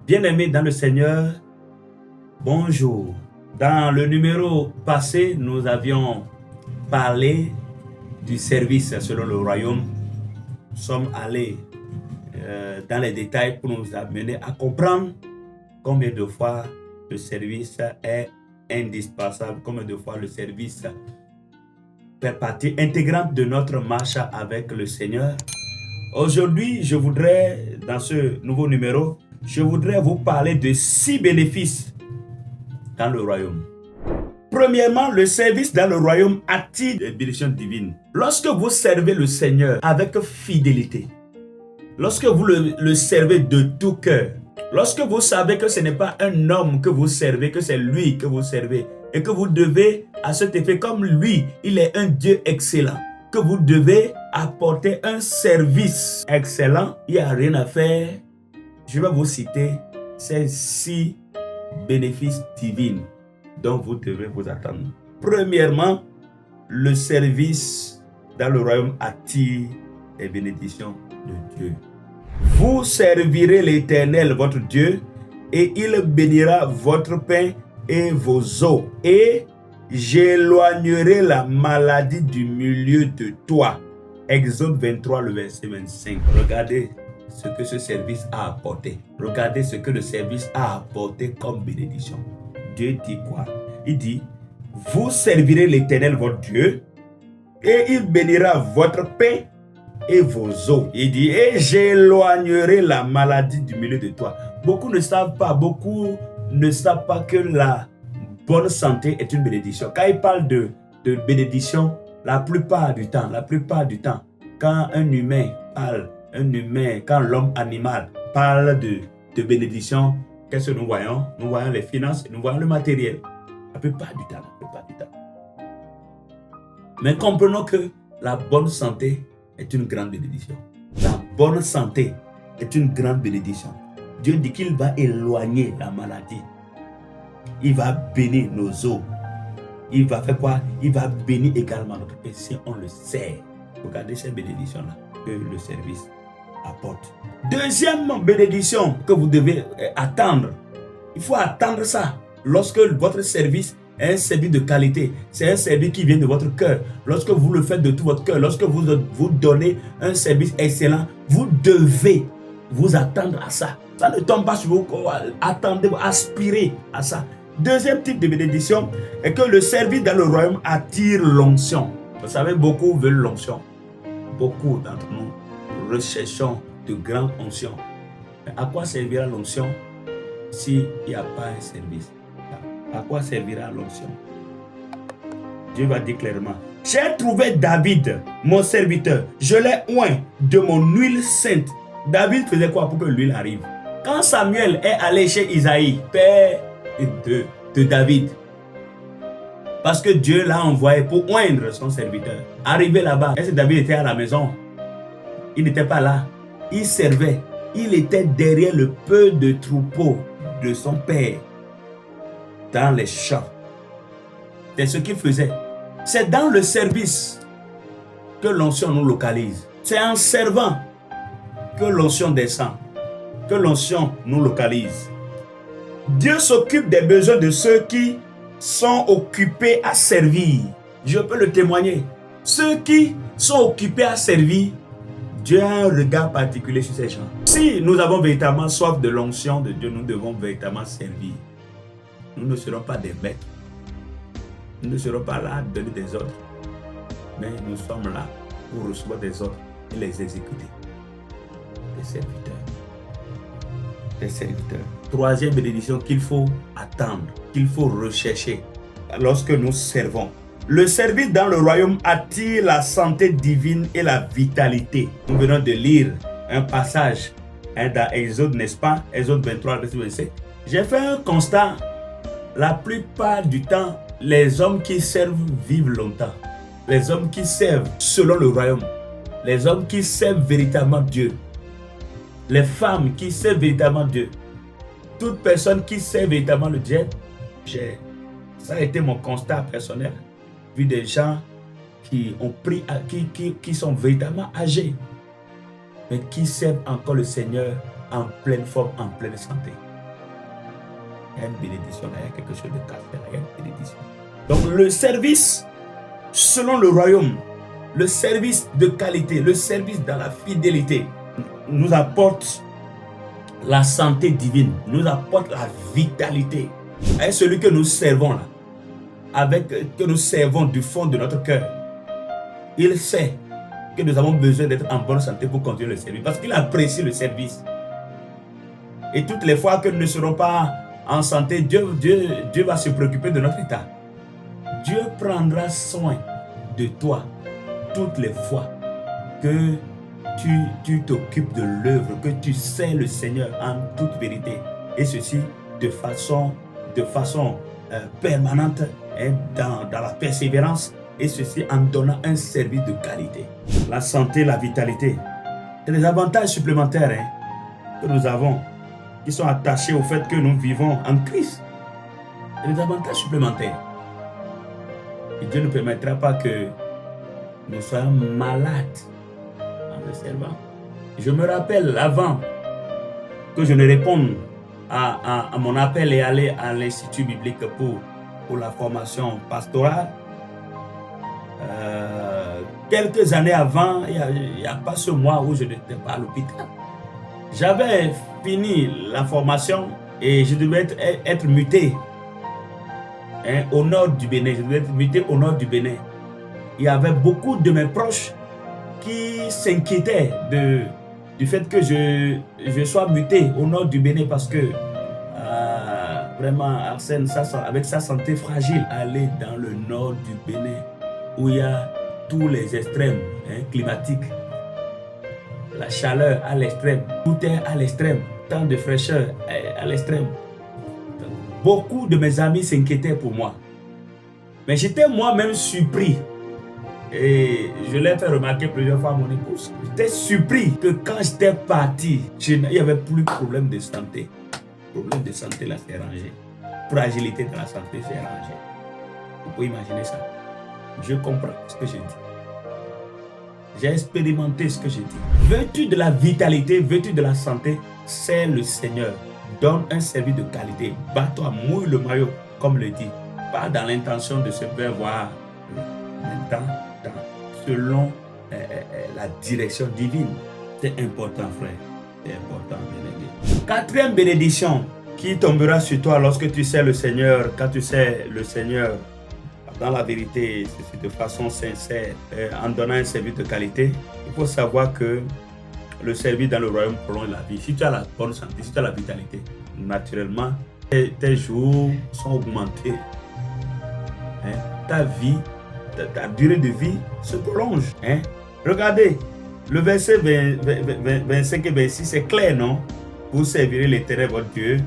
Bien-aimés dans le Seigneur, bonjour. Dans le numéro passé, nous avions parlé du service selon le royaume. Nous sommes allés dans les détails pour nous amener à comprendre combien de fois le service est indispensable, combien de fois le service fait partie intégrante de notre marche avec le Seigneur. Aujourd'hui, je voudrais, dans ce nouveau numéro, je voudrais vous parler de 6 bénéfices dans le royaume. Premièrement, le service dans le royaume attire des bénédictions divines. Lorsque vous servez le Seigneur avec fidélité, lorsque vous le servez de tout cœur, lorsque vous savez que ce n'est pas un homme que vous servez, que c'est lui que vous servez, et que vous devez, à cet effet, comme lui, il est un Dieu excellent, que vous devez apporter un service excellent, il n'y a rien à faire. Je vais vous citer ces 6 bénéfices divins dont vous devez vous attendre. Premièrement, le service dans le royaume attire les bénédictions de Dieu. Vous servirez l'Éternel, votre Dieu, et il bénira votre pain et vos eaux. Et j'éloignerai la maladie du milieu de toi. Exode 23, le verset 25. Regardez ce que ce service a apporté. Regardez ce que le service a apporté comme bénédiction. Dieu dit quoi? Il dit, vous servirez l'Éternel votre Dieu et il bénira votre pain et vos eaux. Il dit, et j'éloignerai la maladie du milieu de toi. Beaucoup ne savent pas que la bonne santé est une bénédiction. Quand il parle de bénédiction, la plupart du temps, quand un humain parle, quand l'homme animal parle de bénédiction, qu'est-ce que nous voyons? Nous voyons les finances, nous voyons le matériel. La plupart du temps. Mais comprenons que la bonne santé est une grande bénédiction. La bonne santé est une grande bénédiction. Dieu dit qu'il va éloigner la maladie. Il va bénir nos os. Il va faire quoi? Il va bénir également notre pain si on le sert. Regardez ces bénédictions-là que le service apporte. Deuxième bénédiction que vous devez attendre. Il faut attendre ça. Lorsque votre service est un service de qualité, c'est un service qui vient de votre cœur. Lorsque vous le faites de tout votre cœur, lorsque vous donnez un service excellent, vous devez vous attendre à ça. Ça ne tombe pas sur vous. Attendez, aspirez à ça. Deuxième type de bénédiction est que le service dans le royaume attire l'onction. Vous savez, beaucoup veulent l'onction. Beaucoup d'entre nous recherchons de grandes onctions. Mais à quoi servira l'onction s'il n'y a pas un service? À quoi servira l'onction? Dieu va dire clairement, j'ai trouvé David, mon serviteur, je l'ai oint de mon huile sainte. David faisait quoi pour que l'huile arrive? Quand Samuel est allé chez Isaïe, père de David, parce que Dieu l'a envoyé pour oindre son serviteur. Arrivé là-bas, est-ce que David était à la maison? Il n'était pas là. Il servait. Il était derrière le peu de troupeaux de son père, dans les champs. C'est ce qu'il faisait. C'est dans le service que l'onction nous localise. C'est en servant que l'onction descend, que l'onction nous localise. Dieu s'occupe des besoins de ceux qui sont occupés à servir. Je peux le témoigner. Ceux qui sont occupés à servir, Dieu a un regard particulier sur ces gens. Si nous avons véritablement soif de l'onction de Dieu, nous devons véritablement servir. Nous ne serons pas des maîtres. Nous ne serons pas là à donner des ordres. Mais nous sommes là pour recevoir des ordres et les exécuter. Des serviteurs. Des serviteurs. Troisième bénédiction qu'il faut attendre, qu'il faut rechercher lorsque nous servons. Le service dans le royaume attire la santé divine et la vitalité. Nous venons de lire un passage dans Exode, n'est-ce pas? Exode 23, verset 27. J'ai fait un constat. La plupart du temps, les hommes qui servent vivent longtemps. Les hommes qui servent selon le royaume. Les hommes qui servent véritablement Dieu. les femmes qui servent véritablement Dieu, toute personne qui sert véritablement le Dieu, ça a été mon constat personnel, vu des gens qui ont pris, qui sont véritablement âgés, mais qui servent encore le Seigneur en pleine forme, en pleine santé. Il y a une bénédiction là, il y a quelque chose de cassé là, il y a une bénédiction. Donc le service selon le royaume, le service de qualité, le service dans la fidélité, nous apporte la santé divine, nous apporte la vitalité. Et celui que nous servons là, que nous servons du fond de notre cœur, il sait que nous avons besoin d'être en bonne santé pour continuer le service, parce qu'il apprécie le service. Et toutes les fois que nous ne serons pas en santé, Dieu va se préoccuper de notre état. Dieu prendra soin de toi toutes les fois que tu t'occupes de l'œuvre, que tu sers le Seigneur en toute vérité. Et ceci de façon permanente, hein, dans la persévérance, et ceci en donnant un service de qualité. La santé, la vitalité, c'est des avantages supplémentaires, hein, que nous avons, qui sont attachés au fait que nous vivons en Christ. C'est des avantages supplémentaires. Et Dieu ne permettra pas que nous soyons malades en le servant. Je me rappelle avant que je ne réponde à mon appel et aller à l'Institut biblique pour la formation pastorale. Quelques années avant, il n'y a pas ce mois où je n'étais pas à l'hôpital. J'avais fini la formation et je devais être muté, hein, au nord du Bénin. Je devais être muté au nord du Bénin. Il y avait beaucoup de mes proches qui s'inquiétaient du fait que je sois muté au nord du Bénin, parce que vraiment Arsène, avec sa santé fragile, aller dans le nord du Bénin où il y a tous les extrêmes, hein, climatiques, la chaleur à l'extrême, tout est à l'extrême, tant de fraîcheur à l'extrême. Beaucoup de mes amis s'inquiétaient pour moi, mais j'étais moi-même surpris. Et je l'ai fait remarquer plusieurs fois à mon épouse. J'étais surpris que quand j'étais parti, il n'y avait plus de problème de santé. Le problème de santé là, c'est rangé. Fragilité de la santé, c'est rangé. Vous pouvez imaginer ça. Je comprends ce que j'ai dit. J'ai expérimenté ce que j'ai dit. Vêtu de la vitalité, vêtu de la santé, c'est le Seigneur. Donne un service de qualité. Bats-toi, mouille le maillot, comme le dit. Pas dans l'intention de se faire voir, mais selon la direction divine. C'est important, frère. C'est important, bien-aimé. Quatrième bénédiction qui tombera sur toi lorsque tu sers le Seigneur, quand tu sers le Seigneur dans la vérité, de façon sincère, en donnant un service de qualité. Il faut savoir que le service dans le royaume prolonge la vie. Si tu as la bonne santé, si tu as la vitalité, naturellement, tes jours sont augmentés. Hein? Ta vie, ta durée de vie se prolonge. Hein? Regardez, le verset 25 et 26, c'est clair, non? Vous servirez l'Éternel votre Dieu.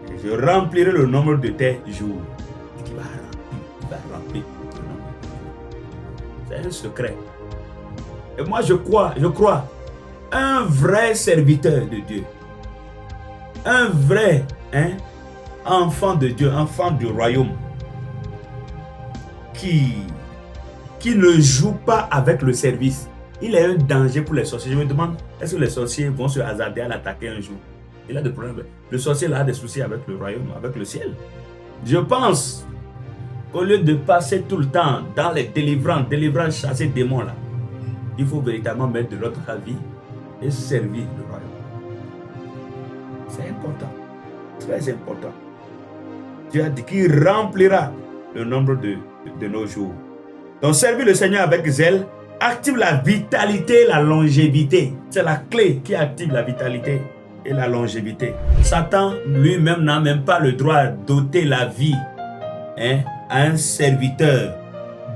Et je remplirai le nombre de tes jours. Il va remplir le nombre de tes jours. C'est un secret. Et moi, je crois, un vrai serviteur de Dieu, un vrai enfant de Dieu, enfant du royaume, qui ne joue pas avec le service. Il est un danger pour les sorciers. Je me demande, est-ce que les sorciers vont se hasarder à l'attaquer un jour? Il a des problèmes. Le sorcier là, a des soucis avec le royaume, avec le ciel. Je pense qu'au lieu de passer tout le temps dans les délivrances, chasser des démons là, il faut véritablement mettre de l'autre vie et servir le royaume. C'est important, très important. Dieu a dit qu'il remplira le nombre de nos jours. Donc servir le Seigneur avec zèle active la vitalité, la longévité. C'est la clé qui active la vitalité et la longévité. Satan lui-même n'a même pas le droit d'ôter la vie à un serviteur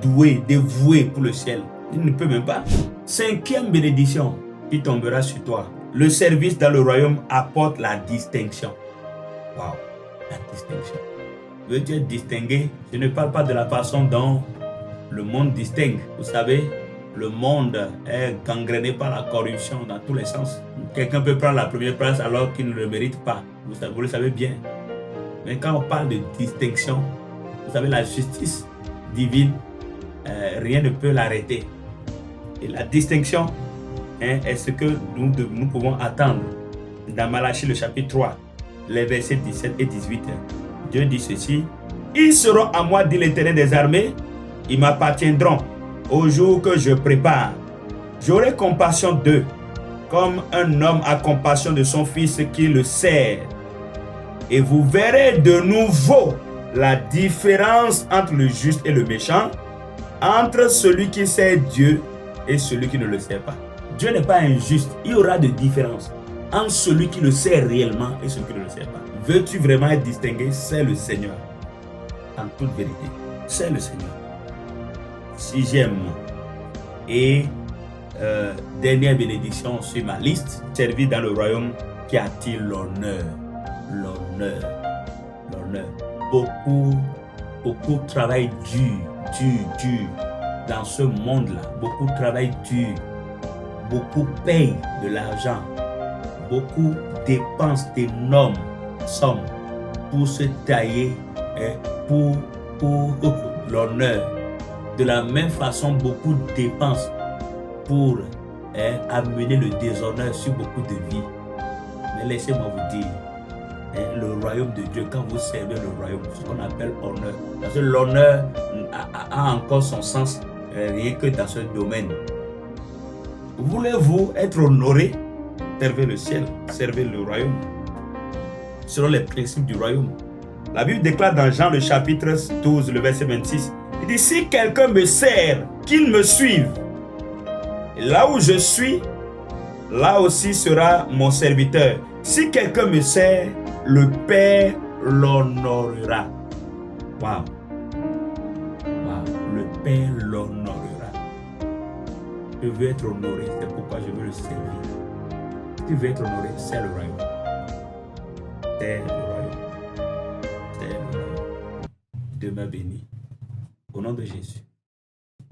doué, dévoué pour le ciel. Il ne peut même pas. Cinquième bénédiction qui tombera sur toi. Le service dans le royaume apporte la distinction. Waouh, la distinction. Veux dire distinguer? Je ne parle pas de la façon dont le monde distingue. Vous savez, Le monde est gangréné par la corruption dans tous les sens. Quelqu'un peut prendre la première place alors qu'il ne le mérite pas. Vous le savez bien. Mais quand on parle de distinction, vous savez, la justice divine, rien ne peut l'arrêter. Et la distinction est ce que nous pouvons attendre dans Malachie le chapitre 3, les versets 17 et 18. Dieu dit ceci: ils seront à moi, dit l'Éternel des armées, ils m'appartiendront au jour que je prépare. J'aurai compassion d'eux, comme un homme a compassion de son fils qui le sert. Et vous verrez de nouveau la différence entre le juste et le méchant, entre celui qui sert Dieu et celui qui ne le sert pas. Dieu n'est pas injuste. Il y aura de différence entre celui qui le sert réellement et celui qui ne le sert pas. Veux-tu vraiment être distingué? C'est le Seigneur. En toute vérité, c'est le Seigneur. Sixième et dernière bénédiction sur ma liste: servir dans le royaume qui attire l'honneur. L'honneur. Beaucoup travaillent dur dans ce monde-là. Beaucoup travaillent dur. Beaucoup payent de l'argent. Beaucoup dépensent d'énormes sommes pour se tailler pour l'honneur. De la même façon, beaucoup dépensent pour amener le déshonneur sur beaucoup de vies. Mais laissez-moi vous dire, le royaume de Dieu, quand vous servez le royaume, ce qu'on appelle honneur. Parce que l'honneur a encore son sens rien que dans ce domaine. Voulez-vous être honoré? Servez le ciel, servez le royaume, selon les principes du royaume. La Bible déclare dans Jean le chapitre 12, le verset 26, il dit: si quelqu'un me sert, qu'il me suive. Et là où je suis, là aussi sera mon serviteur. Si quelqu'un me sert, le Père l'honorera. Waouh. Le Père l'honorera. Je veux être honoré, c'est pourquoi je veux le servir. Si tu veux être honoré, c'est le royaume. C'est le royaume. C'est le royaume. Demain béni. Au nom de Jésus.